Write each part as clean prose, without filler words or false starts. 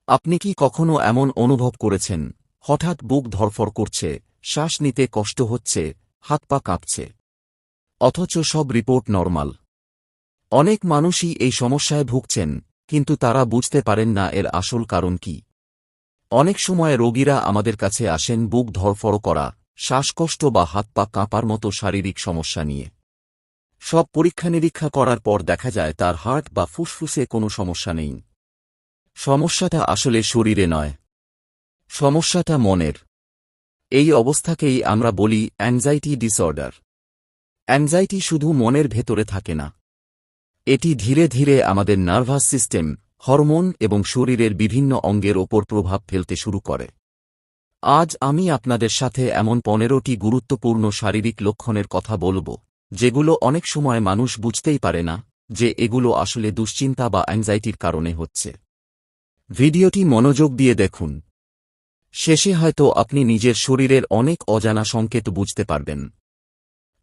আপনি কি কখনো এমন অনুভব করেছেন, হঠাৎ বুক ধড়ফড় করছে, শ্বাস নিতে কষ্ট হচ্ছে, হাত পা কাঁপছে, অথচ সব রিপোর্ট নরমাল? অনেক মানুষই এই সমস্যায় ভুগছেন, কিন্তু তারা বুঝতে পারেন না এর আসল কারণ কি। অনেক সময় রোগীরা আমাদের কাছে আসেন বুক ধড়ফড় করা, শ্বাসকষ্ট বা হাত পা কাঁপার মতো শারীরিক সমস্যা নিয়ে। সব পরীক্ষা নিরীক্ষা করার পর দেখা যায় তার হার্ট বা ফুসফুসে কোনো সমস্যা নেই। সমস্যাটা আসলে শরীরে নয়, সমস্যাটা মনের। এই অবস্থাকেই আমরা বলি অ্যাংজাইটি ডিসঅর্ডার। অ্যাংজাইটি শুধু মনের ভেতরে থাকে না, এটি ধীরে ধীরে আমাদের নার্ভাস সিস্টেম, হরমোন এবং শরীরের বিভিন্ন অঙ্গের ওপর প্রভাব ফেলতে শুরু করে। আজ আমি আপনাদের সাথে এমন 15টি গুরুত্বপূর্ণ শারীরিক লক্ষণের কথা বলবো, যেগুলো অনেক সময় মানুষ বুঝতেই পারে না যে এগুলো আসলে দুশ্চিন্তা বা অ্যাংজাইটির কারণে হচ্ছে। ভিডিওটি মনোযোগ দিয়ে দেখুন। শেষে হয়তো আপনি নিজের শরীরের অনেক অজানা সংকেত বুঝতে পারবেন।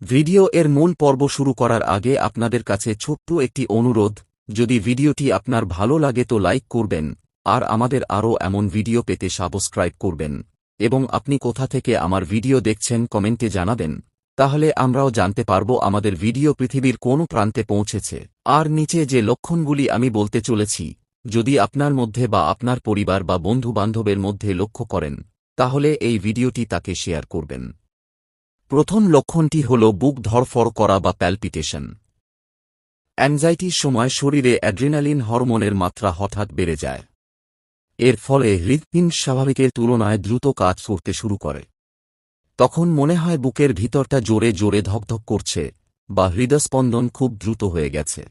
ভিডিও এর মূল পর্ব শুরু করার আগে আপনাদের কাছে ছোট্ট একটি অনুরোধ, যদি ভিডিওটি আপনার ভালো লাগে তো লাইক করবেন, আর আমাদের আরও এমন ভিডিও পেতে সাবস্ক্রাইব করবেন, এবং আপনি কোথা থেকে আমার ভিডিও দেখছেন কমেন্টে জানাবেন, তাহলে আমরাও জানতে পারব আমাদের ভিডিও পৃথিবীর কোন প্রান্তে পৌঁছেছে। আর নিচে যে লক্ষণগুলি আমি বলতে চলেছি, যদি আপনার মধ্যে বা আপনার পরিবার বা বন্ধু-বান্ধবের মধ্যে লক্ষ্য করেন, তাহলে এই ভিডিওটি তাকে শেয়ার করবেন। প্রথম লক্ষণটি হল বুক ধড়ফড় করা বা প্যালপিটেশন। অ্যাংজাইটির সময় শরীরে অ্যাড্রিনালিন হরমোনের মাত্রা হঠাৎ বেড়ে যায়। এর ফলে হৃৎপিণ্ড স্বাভাবিকের তুলনায় দ্রুত কাজ করতে শুরু করে। তখন মনে হয় বুকের ভিতরটা জোরে জোরে ধকধক করছে, বা হৃদস্পন্দন খুব দ্রুত হয়ে গেছে।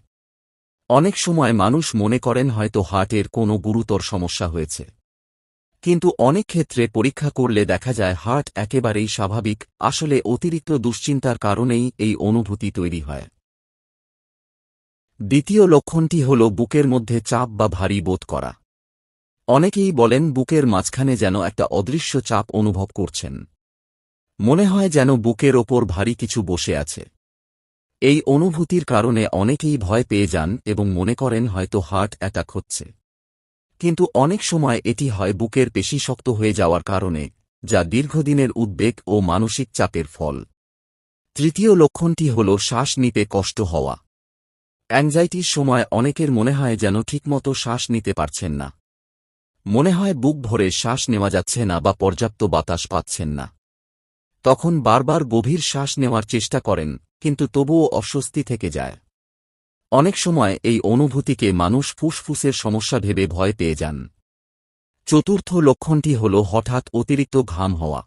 অনেক সময় মানুষ মনে করেন হয়তো হার্টের কোনো গুরুতর সমস্যা হয়েছে, কিন্তু অনেক ক্ষেত্রে পরীক্ষা করলে দেখা যায় হার্ট একেবারেই স্বাভাবিক, আসলে অতিরিক্ত দুশ্চিন্তার কারণেই এই অনুভূতি তৈরি হয়। দ্বিতীয় লক্ষণটি হল বুকের মধ্যে চাপ বা ভারী বোধ করা। অনেকেই বলেন বুকের মাঝখানে যেন একটা অদৃশ্য চাপ অনুভব করছেন। মনে হয় যেন বুকের ওপর ভারী কিছু বসে আছে। এই অনুভূতির কারণে অনেকেই ভয় পেয়ে যান এবং মনে করেন হয়তো হার্ট অ্যাটাক হচ্ছে। কিন্তু অনেক সময় এটি হয় বুকের পেশি শক্ত হয়ে যাওয়ার কারণে, যা দীর্ঘদিনের উদ্বেগ ও মানসিক চাপের ফল। তৃতীয় লক্ষণটি হল শ্বাস নিতে কষ্ট হওয়া। অ্যাংজাইটির সময় অনেকের মনে হয় যেন ঠিকমতো শ্বাস নিতে পারছেন না। মনে হয় বুক ভরে শ্বাস নেওয়া যাচ্ছে না বা পর্যাপ্ত বাতাস পাচ্ছেন না। তখন বারবার গভীর শ্বাস নেওয়ার চেষ্টা করেন, কিন্তু তবুও অস্বস্তি থেকে যায়। অনেক সময় এই অনুভূতিকে মানুষ ফুসফুসের সমস্যা ভেবে ভয় পেয়ে যান। চতুর্থ লক্ষণটি হল হঠাৎ অতিরিক্ত ঘাম হওয়া।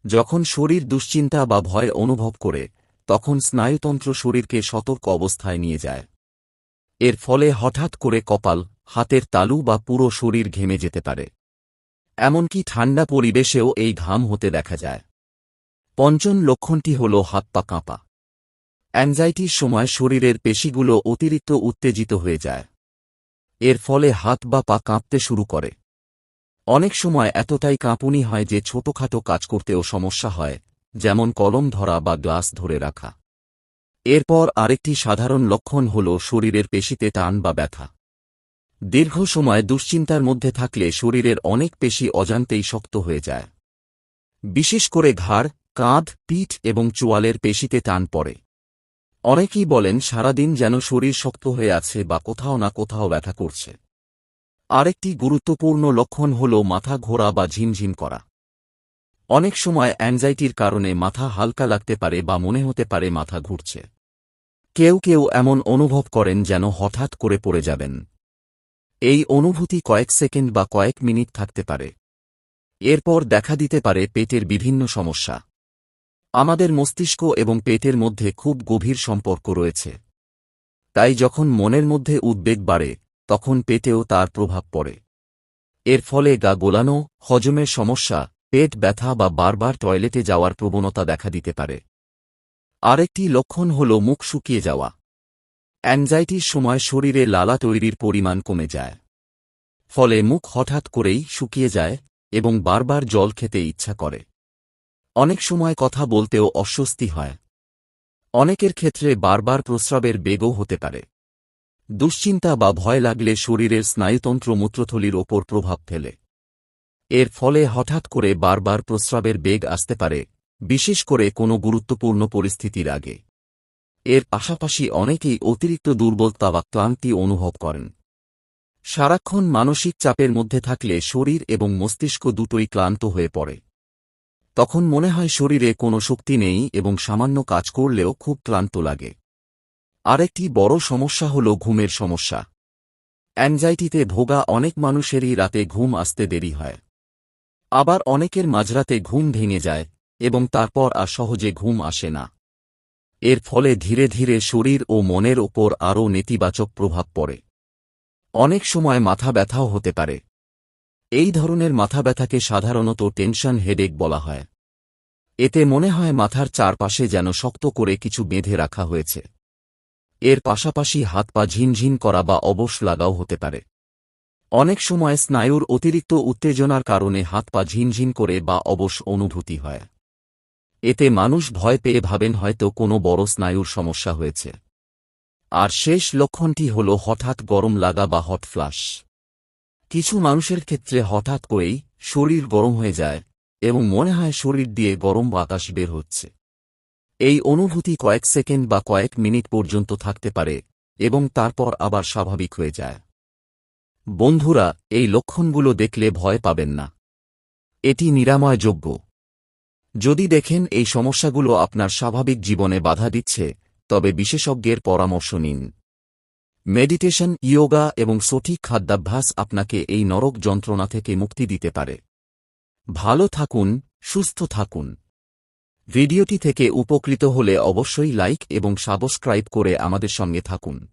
যখন শরীর দুশ্চিন্তা বা ভয় অনুভব করে, তখন স্নায়ুতন্ত্র শরীরকে সতর্ক অবস্থায় নিয়ে যায়। এর ফলে হঠাৎ করে কপাল, হাতের তালু বা পুরো শরীর ঘেমে যেতে পারে। এমনকি ঠান্ডা পরিবেশেও এই ঘাম হতে দেখা যায়। পঞ্চম লক্ষণটি হল হাত পা কাঁপা। অ্যাংজাইটির সময় শরীরের পেশিগুলো অতিরিক্ত উত্তেজিত হয়ে যায়। এর ফলে হাত বা পা কাঁপতে শুরু করে। অনেক সময় এতটাই কাঁপুনি হয় যে ছোটখাটো কাজ করতেও সমস্যা হয়, যেমন কলম ধরা বা গ্লাস ধরে রাখা। এরপর আরেকটি সাধারণ লক্ষণ হল শরীরের পেশিতে টান বা ব্যথা। দীর্ঘ সময় দুশ্চিন্তার মধ্যে থাকলে শরীরের অনেক পেশি অজান্তেই শক্ত হয়ে যায়। বিশেষ করে ঘাড়, কাঁধ, পিঠ এবং চোয়ালের পেশিতে টান পড়ে। অনেকেই বলেন সারাদিন যেন শরীর শক্ত হয়ে আছে বা কোথাও না কোথাও ব্যথা করছে। আরেকটি গুরুত্বপূর্ণ লক্ষণ হল মাথা ঘোরা বা ঝিমঝিম করা। অনেক সময় অ্যাংজাইটির কারণে মাথা হালকা লাগতে পারে বা মনে হতে পারে মাথা ঘুরছে। কেউ কেউ এমন অনুভব করেন যেন হঠাৎ করে পড়ে যাবেন। এই অনুভূতি কয়েক সেকেন্ড বা কয়েক মিনিট থাকতে পারে। এরপর দেখা দিতে পারে পেটের বিভিন্ন সমস্যা। আমাদের মস্তিষ্ক এবং পেটের মধ্যে খুব গভীর সম্পর্ক রয়েছে। তাই যখন মনের মধ্যে উদ্বেগ বাড়ে, তখন পেটেও তার প্রভাব পড়ে। এর ফলে গা গোলানো, হজমের সমস্যা, পেট ব্যথা বা বারবার টয়লেটে যাওয়ার প্রবণতা দেখা দিতে পারে। আরেকটি লক্ষণ হল মুখ শুকিয়ে যাওয়া। অ্যাংজাইটির সময় শরীরে লালা তৈরির পরিমাণ কমে যায়। ফলে মুখ হঠাৎ করেই শুকিয়ে যায় এবং বারবার জল খেতে ইচ্ছা করে। অনেক সময় কথা বলতেও অস্বস্তি হয়। অনেকের ক্ষেত্রে বারবার প্রস্রাবের বেগও হতে পারে। দুশ্চিন্তা বা ভয় লাগলে শরীরের স্নায়ুতন্ত্র মূত্রথলির ওপর প্রভাব ফেলে। এর ফলে হঠাৎ করে বারবার প্রস্রাবের বেগ আসতে পারে, বিশেষ করে কোনো গুরুত্বপূর্ণ পরিস্থিতির আগে। এর পাশাপাশি অনেকেই অতিরিক্ত দুর্বলতা বা ক্লান্তি অনুভব করেন। সারাক্ষণ মানসিক চাপের মধ্যে থাকলে শরীর এবং মস্তিষ্ক দুটোই ক্লান্ত হয়ে পড়ে। তখন মনে হয় শরীরে কোনো শক্তি নেই এবং সামান্য কাজ করলেও খুব ক্লান্ত লাগে। আরেকটি বড় সমস্যা হল ঘুমের সমস্যা। অ্যাংজাইটিতে ভোগা অনেক মানুষেরই রাতে ঘুম আসতে দেরি হয়। আবার অনেকের মাঝরাতে ঘুম ভেঙে যায় এবং তারপর আর সহজে ঘুম আসে না। এর ফলে ধীরে ধীরে শরীর ও মনের ওপর আরও নেতিবাচক প্রভাব পড়ে। অনেক সময় মাথা ব্যথাও হতে পারে। এই ধরনের মাথা ব্যথাকে সাধারণত টেনশন হেডেক বলা হয়। এতে মনে হয় মাথার চারপাশে যেন শক্ত করে কিছু বেঁধে রাখা হয়েছে। এর পাশাপাশি হাত পা ঝিনঝিন করা বা অবশ লাগাও হতে পারে। অনেক সময় স্নায়ুর অতিরিক্ত উত্তেজনার কারণে হাত পা ঝিনঝিন করে বা অবশ অনুভূতি হয়। এতে মানুষ ভয় পেয়ে ভাবেন হয়তো কোনো বড় স্নায়ুর সমস্যা হয়েছে। আর শেষ লক্ষণটি হল হঠাৎ গরম লাগা বা হট ফ্লাশ। কিছু মানুষের ক্ষেত্রে হঠাৎ করেই শরীর গরম হয়ে যায় এবং মনে হয় শরীর দিয়ে গরম বাতাস বের হচ্ছে। এই অনুভূতি কয়েক সেকেন্ড বা কয়েক মিনিট পর্যন্ত থাকতে পারে এবং তারপর আবার স্বাভাবিক হয়ে যায়। বন্ধুরা, এই লক্ষণগুলো দেখলে ভয় পাবেন না। এটি নিরাময়যোগ্য। যদি দেখেন এই সমস্যাগুলো আপনার স্বাভাবিক জীবনে বাধা দিচ্ছে, তবে বিশেষজ্ঞের পরামর্শ নিন। মেডিটেশন, ইয়োগা এবং সঠিক খাদ্যাভ্যাস আপনাকে এই নরক যন্ত্রণা থেকে মুক্তি দিতে পারে। ভালো থাকুন, সুস্থ থাকুন। ভিডিওটি থেকে উপকৃত হলে অবশ্যই লাইক এবং সাবস্ক্রাইব করে আমাদের সঙ্গে থাকুন।